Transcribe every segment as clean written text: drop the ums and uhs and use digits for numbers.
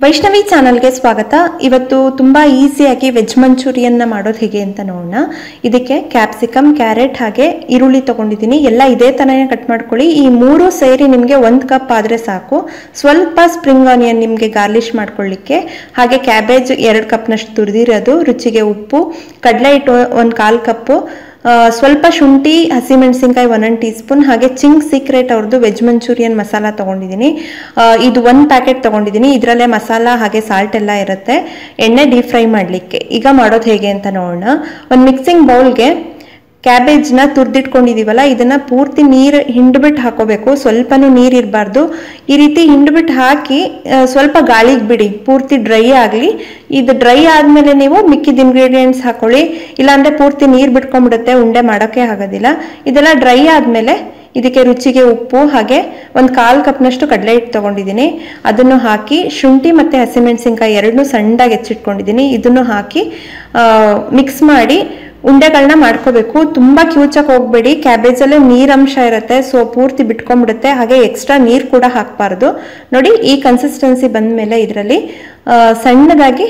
ವೈಷ್ಣವಿ ಚಾನಲ್ಗೆ ಸ್ವಾಗತ. ಇವತ್ತು ತುಂಬಾ ಈಸಿಯಾಗಿ ವೆಜ್ ಮಂಚೂರಿಯನ್ ಮಾಡೋದು ಹೇಗೆ ಅಂತ ನೋಡೋಣ. ಇದಕ್ಕೆ ಕ್ಯಾಪ್ಸಿಕಮ್, ಕ್ಯಾರೆಟ್ ಹಾಗೆ ಈರುಳ್ಳಿ ತಗೊಂಡಿದ್ದೀನಿ. ಎಲ್ಲ ಇದೇ ತರನೇ ಕಟ್ ಮಾಡ್ಕೊಳ್ಳಿ. ಈ ಮೂರು ಸೇರಿ ನಿಮಗೆ 1 ಕಪ್ ಆದ್ರೆ ಸಾಕು. ಸ್ವಲ್ಪ ಸ್ಪ್ರಿಂಗ್ ಆನಿಯನ್ ನಿಮಗೆ ಗಾರ್ಲಿಶ್ ಮಾಡ್ಕೊಳ್ಳಿಕ್ಕೆ, ಹಾಗೆ ಕ್ಯಾಬೇಜ್ 2 ಕಪ್ನಷ್ಟು ತುರಿದಿರೋದು, ರುಚಿಗೆ ಉಪ್ಪು, ಕಡಲೆ ಹಿಟ್ಟು 1/4 ಕಪ್ಪು, ಸ್ವಲ್ಪ ಶುಂಠಿ, ಹಸಿಮೆಣಸಿನಕಾಯಿ 1 ಟೀ ಸ್ಪೂನ್, ಹಾಗೆ ಚಿಂಗ್ ಸೀಕ್ರೆಟ್ ಅವ್ರದ್ದು ವೆಜ್ ಮಂಚೂರಿಯನ್ ಮಸಾಲ ತಗೊಂಡಿದ್ದೀನಿ. ಇದು 1 ಪ್ಯಾಕೆಟ್ ತಗೊಂಡಿದ್ದೀನಿ. ಇದರಲ್ಲೇ ಮಸಾಲ ಹಾಗೆ ಸಾಲ್ಟ್ ಎಲ್ಲ ಇರುತ್ತೆ. ಎಣ್ಣೆ ಡೀಪ್ ಫ್ರೈ ಮಾಡಲಿಕ್ಕೆ. ಈಗ ಮಾಡೋದು ಹೇಗೆ ಅಂತ ನೋಡೋಣ. ಒಂದು ಮಿಕ್ಸಿಂಗ್ ಬೌಲ್ಗೆ ಕ್ಯಾಬೇಜ್ನ ತುರ್ದಿಟ್ಕೊಂಡಿದೀವಲ್ಲ, ಇದನ್ನ ಪೂರ್ತಿ ನೀರು ಹಿಂಡ್ಬಿಟ್ಟು ಹಾಕೋಬೇಕು. ಸ್ವಲ್ಪನೂ ನೀರು ಇರಬಾರ್ದು. ಈ ರೀತಿ ಹಿಂಡ್ಬಿಟ್ಟು ಹಾಕಿ ಸ್ವಲ್ಪ ಗಾಳಿಗೆ ಬಿಡಿ, ಪೂರ್ತಿ ಡ್ರೈ ಆಗಲಿ. ಇದು ಡ್ರೈ ಆದಮೇಲೆ ನೀವು ಮಿಕ್ಕಿದ ಇಂಗ್ರೀಡಿಯೆಂಟ್ಸ್ ಹಾಕೊಳ್ಳಿ. ಇಲ್ಲಾಂದ್ರೆ ಪೂರ್ತಿ ನೀರು ಬಿಟ್ಕೊಂಡ್ಬಿಡುತ್ತೆ, ಉಂಡೆ ಮಾಡೋಕ್ಕೆ ಆಗೋದಿಲ್ಲ. ಇದೆಲ್ಲ ಡ್ರೈ ಆದಮೇಲೆ ಇದಕ್ಕೆ ರುಚಿಗೆ ಉಪ್ಪು ಹಾಗೆ 1/4 ಕಪ್ನಷ್ಟು ಕಡಲೆ ಹಿಟ್ಟು ತಗೊಂಡಿದ್ದೀನಿ. ಅದನ್ನು ಹಾಕಿ, ಶುಂಠಿ ಮತ್ತು ಹಸಿಮೆಣಸಿನ್ಕಾಯಿ 2 ಸಣ್ಣದಾಗಿ ಹೆಚ್ಚಿಟ್ಕೊಂಡಿದ್ದೀನಿ. ಇದನ್ನು ಹಾಕಿ ಮಿಕ್ಸ್ ಮಾಡಿ ಉಂಡೆಗಳನ್ನ ಮಾಡ್ಕೋಬೇಕು. ತುಂಬಾ ಕಿವುಚಕ್ಕೆ ಹೋಗ್ಬೇಡಿ, ಕ್ಯಾಬೇಜಲ್ಲೇ ನೀರಂಶ ಇರುತ್ತೆ, ಸೊ ಪೂರ್ತಿ ಬಿಟ್ಕೊಂಡ್ಬಿಡುತ್ತೆ. ಹಾಗೆ ಎಕ್ಸ್ಟ್ರಾ ನೀರು ಕೂಡ ಹಾಕಬಾರ್ದು. ನೋಡಿ, ಈ ಕನ್ಸಿಸ್ಟೆನ್ಸಿ ಬಂದ್ಮೇಲೆ ಇದರಲ್ಲಿ ಸಣ್ಣದಾಗಿ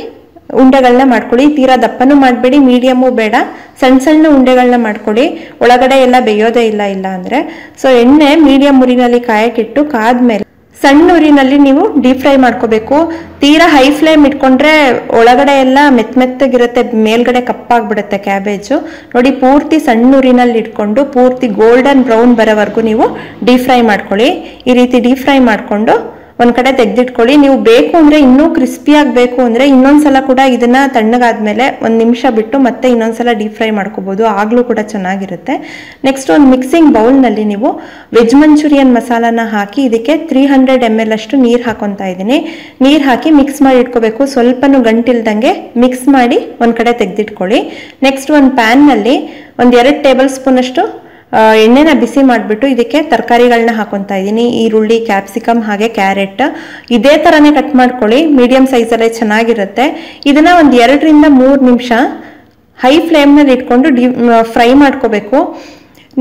ಉಂಡೆಗಳನ್ನ ಮಾಡ್ಕೊಳ್ಳಿ. ತೀರಾ ದಪ್ಪನೂ ಮಾಡಬೇಡಿ, ಮೀಡಿಯಮು ಬೇಡ, ಸಣ್ಣ ಸಣ್ಣ ಉಂಡೆಗಳನ್ನ ಮಾಡ್ಕೊಳ್ಳಿ. ಒಳಗಡೆ ಎಲ್ಲ ಬೇಯೋದೇ ಇಲ್ಲ ಅಂದ್ರೆ. ಸೊ ಎಣ್ಣೆ ಮೀಡಿಯಂ ಉರಿನಲ್ಲಿ ಕಾಯಕ್ಕಿಟ್ಟು ಕಾದ್ಮೇಲೆ ಸಣ್ಣ ಉರಿನಲ್ಲಿ ನೀವು ಡೀಪ್ ಫ್ರೈ ಮಾಡ್ಕೋಬೇಕು. ತೀರಾ ಹೈ ಫ್ಲೇಮ್ ಇಟ್ಕೊಂಡ್ರೆ ಒಳಗಡೆ ಎಲ್ಲ ಮೆತ್ತಗಿರುತ್ತೆ, ಮೇಲ್ಗಡೆ ಕಪ್ಪಾಗ್ಬಿಡುತ್ತೆ ಕ್ಯಾಬೇಜು. ನೋಡಿ, ಪೂರ್ತಿ ಸಣ್ಣ ಉರಿನಲ್ಲಿ ಇಟ್ಕೊಂಡು ಪೂರ್ತಿ ಗೋಲ್ಡನ್ ಬ್ರೌನ್ ಬರೋವರೆಗೂ ನೀವು ಡೀಪ್ ಫ್ರೈ ಮಾಡ್ಕೊಳ್ಳಿ. ಈ ರೀತಿ ಡೀಪ್ ಫ್ರೈ ಮಾಡ್ಕೊಂಡು ಒಂದ್ ಕಡೆ ತೆಗೆದಿಟ್ಕೊಳ್ಳಿ. ನೀವು ಬೇಕು ಅಂದ್ರೆ ಇನ್ನೂ ಕ್ರಿಸ್ಪಿ ಆಗಬೇಕು ಅಂದ್ರೆ ಇನ್ನೊಂದ್ಸಲ ಕೂಡ ಇದನ್ನ ತಣ್ಣಗಾದ್ಮೇಲೆ 1 ನಿಮಿಷ ಬಿಟ್ಟು ಮತ್ತೆ ಇನ್ನೊಂದ್ಸಲ ಡೀಪ್ ಫ್ರೈ ಮಾಡ್ಕೋಬಹುದು, ಆಗ್ಲೂ ಕೂಡ ಚೆನ್ನಾಗಿರುತ್ತೆ. ನೆಕ್ಸ್ಟ್ ಒಂದು ಮಿಕ್ಸಿಂಗ್ ಬೌಲ್ನಲ್ಲಿ ನೀವು ವೆಜ್ ಮಂಚೂರಿಯನ್ ಮಸಾಲಾನ ಹಾಕಿ ಇದಕ್ಕೆ 300 ml ಅಷ್ಟು ನೀರು ಹಾಕೊತಾ ಇದ್ದೀನಿ. ನೀರು ಹಾಕಿ ಮಿಕ್ಸ್ ಮಾಡಿ ಇಟ್ಕೋಬೇಕು. ಸ್ವಲ್ಪನೂ ಗಂಟಿಲ್ದಂಗೆ ಮಿಕ್ಸ್ ಮಾಡಿ ಒಂದ್ ಕಡೆ ತೆಗೆದಿಟ್ಕೊಳ್ಳಿ. ನೆಕ್ಸ್ಟ್ ಒಂದು ಪ್ಯಾನ್ನಲ್ಲಿ 2 ಟೇಬಲ್ ಸ್ಪೂನ್ ಅಷ್ಟು ಎಣ್ಣೆನ ಬಿಸಿ ಮಾಡಿಬಿಟ್ಟು ಇದಕ್ಕೆ ತರಕಾರಿಗಳನ್ನ ಹಾಕೊತಾ ಇದ್ದೀನಿ. ಈರುಳ್ಳಿ, ಕ್ಯಾಪ್ಸಿಕಮ್ ಹಾಗೆ ಕ್ಯಾರೆಟ್ ಇದೇ ಥರನೇ ಕಟ್ ಮಾಡ್ಕೊಳ್ಳಿ. ಮೀಡಿಯಂ ಸೈಜಲ್ಲೇ ಚೆನ್ನಾಗಿರುತ್ತೆ. ಇದನ್ನ 2 ರಿಂದ 3 ನಿಮಿಷ ಹೈ ಫ್ಲೇಮ್ನಲ್ಲಿ ಇಟ್ಕೊಂಡು ಫ್ರೈ ಮಾಡ್ಕೋಬೇಕು.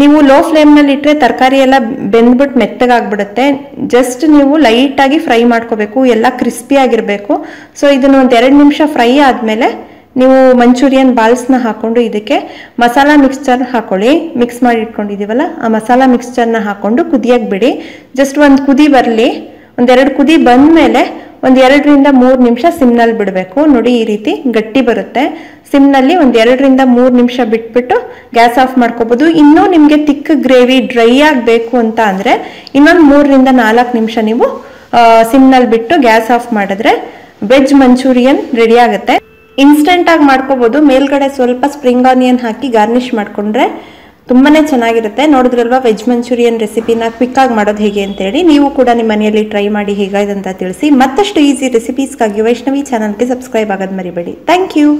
ನೀವು ಲೋ ಫ್ಲೇಮ್ನಲ್ಲಿ ಇಟ್ಟರೆ ತರಕಾರಿ ಎಲ್ಲ ಬೆಂದ್ಬಿಟ್ಟು ಮೆತ್ತಗಾಗ್ಬಿಡುತ್ತೆ. ಜಸ್ಟ್ ನೀವು ಲೈಟಾಗಿ ಫ್ರೈ ಮಾಡ್ಕೋಬೇಕು, ಎಲ್ಲ ಕ್ರಿಸ್ಪಿ ಆಗಿರಬೇಕು. ಸೊ ಇದನ್ನ 2 ನಿಮಿಷ ಫ್ರೈ ಆದಮೇಲೆ ನೀವು ಮಂಚೂರಿಯನ್ ಬಾಲ್ಸ್ನ ಹಾಕೊಂಡು ಇದಕ್ಕೆ ಮಸಾಲಾ ಮಿಕ್ಸ್ಚರ್ ಹಾಕೊಳ್ಳಿ. ಮಿಕ್ಸ್ ಮಾಡಿ ಇಟ್ಕೊಂಡಿದ್ದೀವಲ್ಲ, ಆ ಮಸಾಲಾ ಮಿಕ್ಸ್ಚರ್ನ ಹಾಕೊಂಡು ಕುದಿಯಕ್ಕೆ ಬಿಡಿ. ಜಸ್ಟ್ 1 ಕುದಿ ಬರಲಿ. 2 ಕುದಿ ಬಂದಮೇಲೆ 2 ರಿಂದ 3 ನಿಮಿಷ ಸಿಮ್ನಲ್ಲಿ ಬಿಡಬೇಕು. ನೋಡಿ, ಈ ರೀತಿ ಗಟ್ಟಿ ಬರುತ್ತೆ. ಸಿಮ್ನಲ್ಲಿ 2 ರಿಂದ 3 ನಿಮಿಷ ಬಿಟ್ಬಿಟ್ಟು ಗ್ಯಾಸ್ ಆಫ್ ಮಾಡ್ಕೋಬಹುದು. ಇನ್ನೂ ನಿಮಗೆ ತಿಕ್ ಗ್ರೇವಿ ಡ್ರೈ ಆಗಬೇಕು ಅಂತ ಅಂದರೆ ಇನ್ನೊಂದು 3 ರಿಂದ 4 ನಿಮಿಷ ನೀವು ಸಿಮ್ನಲ್ಲಿ ಬಿಟ್ಟು ಗ್ಯಾಸ್ ಆಫ್ ಮಾಡಿದ್ರೆ ವೆಜ್ ಮಂಚೂರಿಯನ್ ರೆಡಿ ಆಗುತ್ತೆ. ಇನ್ಸ್ಟೆಂಟ್ ಆಗಿ ಮಾಡ್ಕೋಬಹುದು. ಮೇಲ್ಗಡೆ ಸ್ವಲ್ಪ ಸ್ಪ್ರಿಂಗ್ ಆನಿಯನ್ ಹಾಕಿ ಗಾರ್ನಿಶ್ ಮಾಡ್ಕೊಂಡ್ರೆ ತುಂಬಾನೇ ಚೆನ್ನಾಗಿರುತ್ತೆ. ನೋಡಿದ್ರಲ್ವಾ ವೆಜ್ ಮಂಚೂರಿಯನ್ ರೆಸಿಪಿನ ಕ್ವಿಕ್ ಆಗಿ ಮಾಡೋದು ಹೇಗೆ ಅಂತ ಹೇಳಿ. ನೀವು ಕೂಡ ನಿಮ್ಮ ಮನೆಯಲ್ಲಿ ಟ್ರೈ ಮಾಡಿ ಹೇಗಾಯ್ತು ಅಂತ ತಿಳಿಸಿ. ಮತ್ತಷ್ಟು ಈಸಿ ರೆಸಿಪೀಸ್ಗಾಗಿ ವೈಷ್ಣವಿ ಚಾನಲ್ಗೆ ಸಬ್ಸ್ಕ್ರೈಬ್ ಆಗೋದು ಮರಿಬೇಡಿ. Thank you.